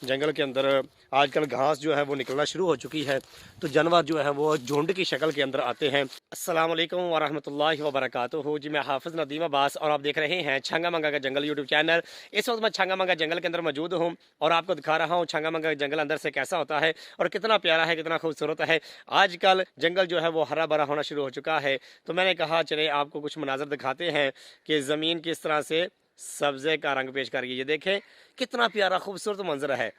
जंगल के अंदर आजकल घास जो है वो निकलना शुरू हो चुकी है, तो जानवर जो है वो झुंड की शक्ल के अंदर आते हैं। अस्सलाम वालेकुम वरहमतुल्लाहि वबरकातुहू। जी मैं हाफिज़ नदीम अब्बास और आप देख रहे हैं छंगा मंगा का जंगल यूट्यूब चैनल। इस वक्त मैं छंगा मंगा जंगल के अंदर मौजूद हूँ और आपको दिखा रहा हूँ छंगा मंगा का जंगल अंदर से कैसा होता है और कितना प्यारा है, कितना खूबसूरत है। आजकल जंगल जो है वो हरा भरा होना शुरू हो चुका है, तो मैंने कहा चले आपको कुछ मनाजर दिखाते हैं कि ज़मीन किस तरह से सब्ज़े का रंग पेश कर गई। ये देखें कितना प्यारा खूबसूरत मंजर है।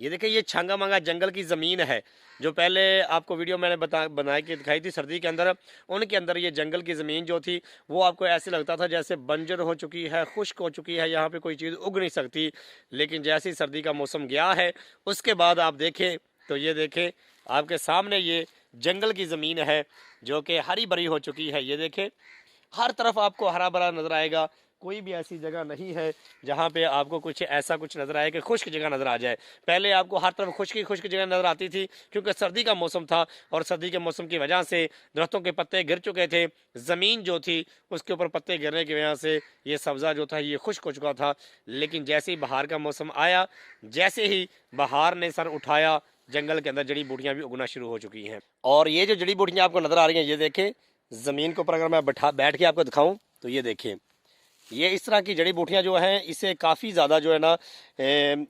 ये देखिए ये छंगा मंगा जंगल की ज़मीन है। जो पहले आपको वीडियो मैंने बना के दिखाई थी सर्दी के अंदर, उनके अंदर ये जंगल की ज़मीन जो थी वो आपको ऐसे लगता था जैसे बंजर हो चुकी है, खुश्क हो चुकी है, यहाँ पे कोई चीज़ उग नहीं सकती। लेकिन जैसे ही सर्दी का मौसम गया है उसके बाद आप देखें तो ये देखें आपके सामने ये जंगल की ज़मीन है जो कि हरी भरी हो चुकी है। ये देखें हर तरफ आपको हरा भरा नजर आएगा, कोई भी ऐसी जगह नहीं है जहाँ पे आपको कुछ ऐसा कुछ नजर आए कि खुश्क जगह नजर आ जाए। पहले आपको हर तरफ खुश्क जगह नजर आती थी क्योंकि सर्दी का मौसम था और सर्दी के मौसम की वजह से दरख्तों के पत्ते गिर चुके थे, ज़मीन जो थी उसके ऊपर पत्ते गिरने की वजह से ये सब्ज़ा जो था ये खुश्क हो चुका था। लेकिन जैसे ही बहार का मौसम आया, जैसे ही बहार ने सर उठाया, जंगल के अंदर जड़ी बूटियाँ भी उगना शुरू हो चुकी हैं। और ये जो जड़ी बूटियाँ आपको नज़र आ रही हैं, ये देखें ज़मीन के ऊपर अगर मैं बैठ के आपको दिखाऊं तो ये देखें ये इस तरह की जड़ी बूटियां जो हैं इसे काफ़ी ज़्यादा जो है ना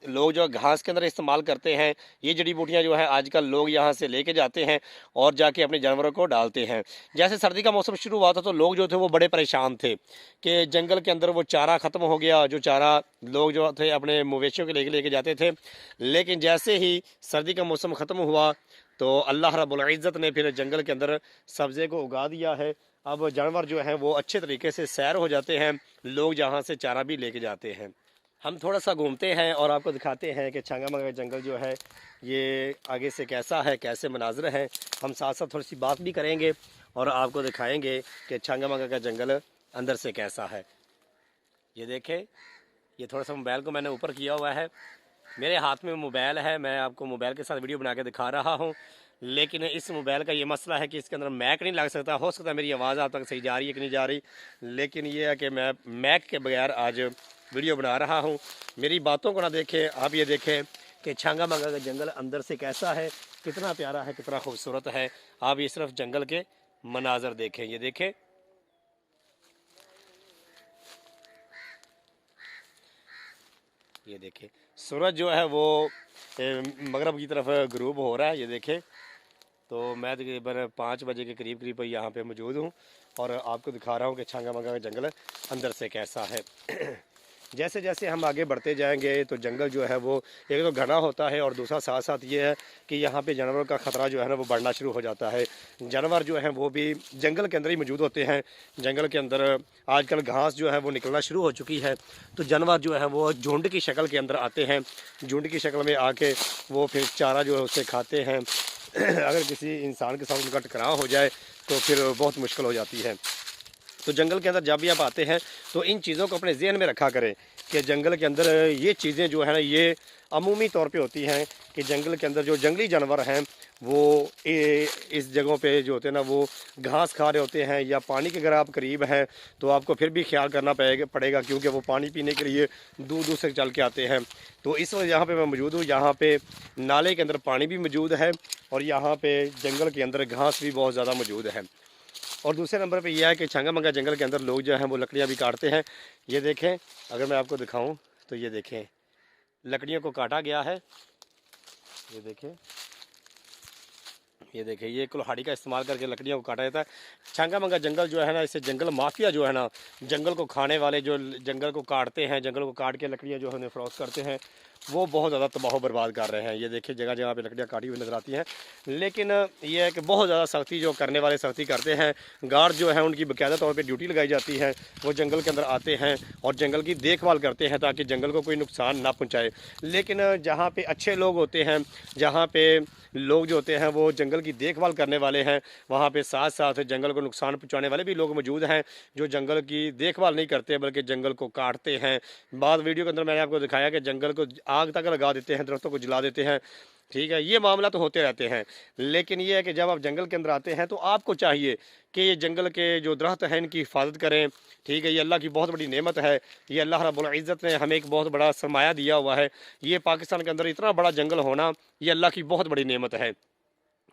लोग जो घास के अंदर इस्तेमाल करते हैं। ये जड़ी बूटियां जो है आजकल लोग यहाँ से लेके जाते हैं और जाके अपने जानवरों को डालते हैं। जैसे सर्दी का मौसम शुरू हुआ था तो लोग जो थे वो बड़े परेशान थे कि जंगल के अंदर वो चारा ख़त्म हो गया, जो चारा लोग जो थे अपने मवेशियों के लेके जाते थे। लेकिन जैसे ही सर्दी का मौसम ख़त्म हुआ तो अल्लाह रब्बुल इज़्ज़त ने फिर जंगल के अंदर सब्ज़े को उगा दिया है। अब जानवर जो हैं वो अच्छे तरीके से सैर हो जाते हैं, लोग जहाँ से चारा भी लेके जाते हैं। हम थोड़ा सा घूमते हैं और आपको दिखाते हैं कि छंगा मंगा जंगल जो है ये आगे से कैसा है, कैसे मनाजर हैं। हम साथ साथ थोड़ी सी बात भी करेंगे और आपको दिखाएंगे कि छंगा मंगा का जंगल अंदर से कैसा है। ये देखें ये थोड़ा सा मोबाइल को मैंने ऊपर किया हुआ है, मेरे हाथ में मोबाइल है, मैं आपको मोबाइल के साथ वीडियो बना के दिखा रहा हूँ। लेकिन इस मोबाइल का ये मसला है कि इसके अंदर मैक नहीं लग सकता। हो सकता है मेरी आवाज़ आप तक सही जा रही है कि नहीं जा रही, लेकिन ये है कि मैं मैक के बगैर आज वीडियो बना रहा हूँ। मेरी बातों को ना देखें, आप ये देखें कि छंगा मंगा का जंगल अंदर से कैसा है, कितना प्यारा है, कितना खूबसूरत है। आप ये सिर्फ जंगल के मनाजर देखें। ये देखें ये देखें सूरज जो है वो मगरब की तरफ गरूब हो रहा है। ये देखें तो मैं तकरीबन 5 बजे के करीब करीब यहाँ पे मौजूद हूँ और आपको दिखा रहा हूँ कि छंगा मंगा का जंगल अंदर से कैसा है। जैसे जैसे हम आगे बढ़ते जाएंगे तो जंगल जो है वो एक तो घना होता है और दूसरा साथ साथ ये है कि यहाँ पे जानवरों का ख़तरा जो है ना वो बढ़ना शुरू हो जाता है। जानवर जो हैं वो भी जंगल के अंदर ही मौजूद होते हैं। जंगल के अंदर आजकल घास जो है वो निकलना शुरू हो चुकी है, तो जानवर जो है वो झुंड की शक्ल के अंदर आते हैं। झुंड की शक्ल में आके वो फिर चारा जो है उसे खाते हैं। अगर किसी इंसान के साथ उनका टकराव हो जाए तो फिर बहुत मुश्किल हो जाती है। तो जंगल के अंदर जब भी आप आते हैं तो इन चीज़ों को अपने जहन में रखा करें कि जंगल के अंदर ये चीज़ें जो है ना ये अमूमी तौर पे होती हैं कि जंगल के अंदर जो जंगली जानवर हैं वो इस जगहों पे जो होते हैं ना वो घास खा रहे होते हैं, या पानी के अगर आप करीब हैं तो आपको फिर भी ख्याल करना पड़ेगा क्योंकि वो पानी पीने के लिए दूर दूर से चल के आते हैं। तो इस वक्त यहाँ पे मैं मौजूद हूँ, यहाँ पे नाले के अंदर पानी भी मौजूद है और यहाँ पे जंगल के अंदर घास भी बहुत ज़्यादा मौजूद है। और दूसरे नंबर पे यह है कि छंगा मंगा जंगल के अंदर लोग जो हैं वो लकड़ियाँ भी काटते हैं। ये देखें अगर मैं आपको दिखाऊं तो ये देखें लकड़ियों को काटा गया है। ये देखें ये कुल्हाड़ी का इस्तेमाल करके लकड़ियों को काटा जाता है। छंगा मंगा जंगल जो है ना इससे जंगल माफिया जो है ना, जंगल को खाने वाले जो जंगल को काटते हैं, जंगल को काट के लकड़ियाँ जो है फरोख्त करते हैं, वो बहुत ज़्यादा तबाह बर्बाद कर रहे हैं। ये देखिए जगह जगह पे लकड़ियाँ काटी हुई नज़र आती हैं। लेकिन ये है कि बहुत ज़्यादा सख्ती जो करने वाले सख्ती करते हैं। गार्ड जो है उनकी बाकायदा तौर पे ड्यूटी लगाई जाती है, वो जंगल के अंदर आते हैं और जंगल की देखभाल करते हैं ताकि जंगल को कोई नुकसान ना पहुँचाए। लेकिन जहाँ पे अच्छे लोग होते हैं, जहाँ पे लोग जो होते हैं वो जंगल की देखभाल करने वाले हैं, वहाँ पे साथ साथ जंगल को नुकसान पहुँचाने वाले भी लोग मौजूद हैं जो जंगल की देखभाल नहीं करते बल्कि जंगल को काटते हैं। बाद वीडियो के अंदर मैंने आपको दिखाया कि जंगल को आग तक लगा देते हैं, दरख्तों को जला देते हैं। ठीक है, ये मामला तो होते रहते हैं, लेकिन ये है कि जब आप जंगल के अंदर आते हैं तो आपको चाहिए कि ये जंगल के जो दरख्त हैं इनकी हिफाजत करें। ठीक है, ये अल्लाह की बहुत बड़ी नेमत है, ये अल्लाह रब्बुल इज़्ज़त ने हमें एक बहुत बड़ा सरमाया दिया हुआ है। ये पाकिस्तान के अंदर इतना बड़ा जंगल होना, ये अल्लाह की बहुत बड़ी नेमत है।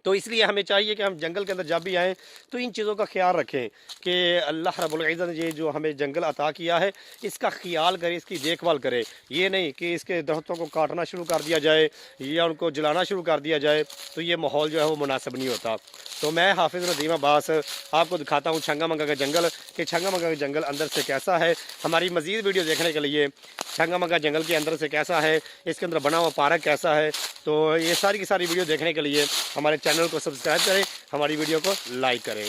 तो इसलिए हमें चाहिए कि हम जंगल के अंदर जब भी आएँ तो इन चीज़ों का ख्याल रखें कि अल्लाह रब्बुल इज़्ज़त ने ये जो हमें जंगल अता किया है इसका ख्याल करें, इसकी देखभाल करें। ये नहीं कि इसके दरख्तों को काटना शुरू कर दिया जाए या उनको जलाना शुरू कर दिया जाए, तो ये माहौल जो है वो मुनासिब नहीं होता। तो मैं हाफिज़ नदीम अब्बास आपको दिखाता हूँ छंगा मंगा का जंगल, कि छंगा मंगा का जंगल अंदर से कैसा है। हमारी मज़ीद वीडियो देखने के लिए छंगा मंगा जंगल के अंदर से कैसा है, इसके अंदर बना हुआ पार्क कैसा है, तो ये सारी की सारी वीडियो देखने के लिए हमारे चैनल को सब्सक्राइब करें, हमारी वीडियो को लाइक करें।